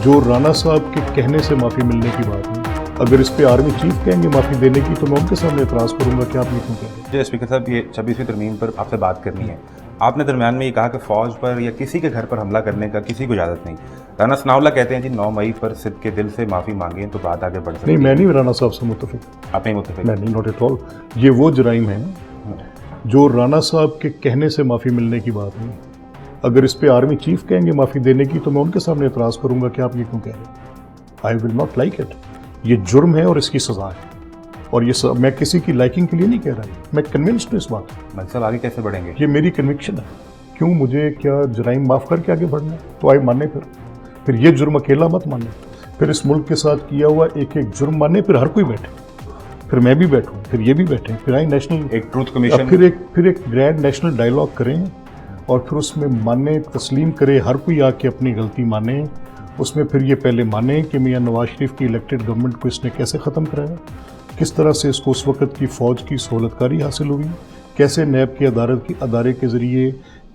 جو رانا صاحب کے کہنے سے معافی ملنے کی بات ہے، اگر اس پہ آرمی چیف کہیں گے معافی دینے کی تو میں ان کے سامنے اعتراض کروں گا کہ آپ یہ کیوں کہہ رہے ہیں؟ جی اسپیکر صاحب، یہ 26ویں ترمیم پر آپ سے بات کرنی ہے. آپ نے درمیان میں یہ کہا کہ فوج پر یا کسی کے گھر پر حملہ کرنے کا کسی کو اجازت نہیں. رانا ثناء اللہ کہتے ہیں جی 9 مئی پر صدق کے دل سے معافی مانگیں تو بات آگے بڑھ سکتی ہے. نہیں، میں نہیں رانا صاحب سے متفق. آپ نہیں متفق؟ میں نہیں، ناٹ ایٹ آل. یہ وہ جرائم ہیں جو رانا صاحب کے کہنے سے معافی ملنے کی بات ہے. اگر اس پہ آرمی چیف کہیں گے معافی دینے کی تو میں ان کے سامنے اعتراض کروں گا کہ آپ یہ کیوں کہہ رہے ہیں. آئی ول ناٹ لائک اٹ. یہ جرم ہے اور اس کی سزا ہے، اور یہ میں کسی کی لائکنگ کے لیے نہیں کہہ رہا ہوں. میں کنونسڈ ہوں اس بات. ملک صاحب آگے کیسے بڑھیں گے؟ یہ میری کنوکشن ہے. کیوں مجھے کیا جرائم معاف کر کے آگے بڑھنا ہے؟ تو آئے مانے. پھر یہ جرم اکیلا مت مانے. پھر اس ملک کے ساتھ کیا ہوا ایک ایک جرم مانے. پھر ہر کوئی بیٹھے. پھر میں بھی بیٹھوں. پھر یہ بھی بیٹھیں. پھر آئیں نیشنل ایک ٹروتھ کمیشن، پھر ایک گرینڈ نیشنل ڈائلاگ کریں اور پھر اس میں مانے، تسلیم کرے. ہر کوئی آ کے اپنی غلطی مانے. اس میں پھر یہ پہلے مانے کہ میاں نواز شریف کی الیکٹڈ گورنمنٹ کو اس نے کیسے ختم کرایا، کس طرح سے اس کو اس وقت کی فوج کی سہولت کاری حاصل ہوئی، کیسے نیب کے ادارے کے ذریعے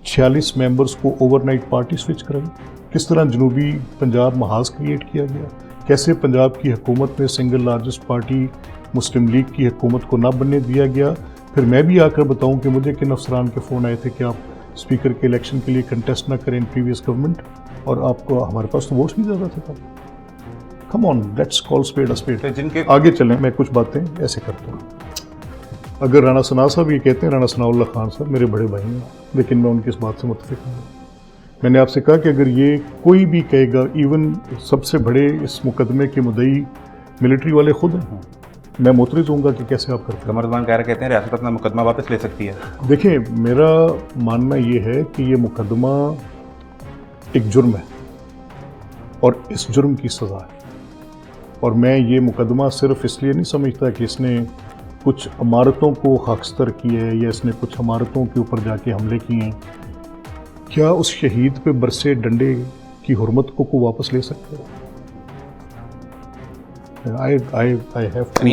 46 ممبرز کو اوور نائٹ پارٹی سوئچ کرائی، کس طرح جنوبی پنجاب محاذ کریٹ کیا گیا، کیسے پنجاب کی حکومت میں سنگل لارجسٹ پارٹی مسلم لیگ کی حکومت کو نہ بننے دیا گیا. پھر میں بھی آ کر بتاؤں کہ مجھے کن افسران کے فون آئے تھے کہ آپ اسپیکر کے الیکشن کے لیے کنٹیسٹ نہ کریں پریویس گورنمنٹ، اور آپ کو ہمارے پاس تو ووٹس بھی زیادہ تھے. کم آن، لیٹس کال اسپیڈ اسپیڈ. جن کے آگے چلیں. میں کچھ باتیں ایسے کرتا ہوں. اگر رانا ثناء صاحب یہ کہتے ہیں، رانا ثناء اللہ خان صاحب میرے بڑے بھائی ہیں، لیکن میں ان کی اس بات سے متفق نہیں ہوں. میں نے آپ سے کہا کہ اگر یہ کوئی بھی کہے گا، ایون سب سے بڑے اس مقدمے کے مدعی ملٹری والے خود ہیں، میں معترض ہوں گا کہ کیسے آپ کرتے ہیں. قمر رضوان کہہ رہے کہتے ہیں ریاست اپنا مقدمہ واپس لے سکتی ہے. دیکھیں، میرا ماننا یہ ہے کہ یہ مقدمہ ایک جرم ہے اور اس جرم کی سزا ہے. اور میں یہ مقدمہ صرف اس لیے نہیں سمجھتا کہ اس نے کچھ عمارتوں کو خاکستر کی ہے یا اس نے کچھ عمارتوں کے اوپر جا کے حملے کیے ہیں. کیا اس شہید پہ برسے ڈنڈے کی حرمت کو واپس لے سکتے ہیں؟ I have to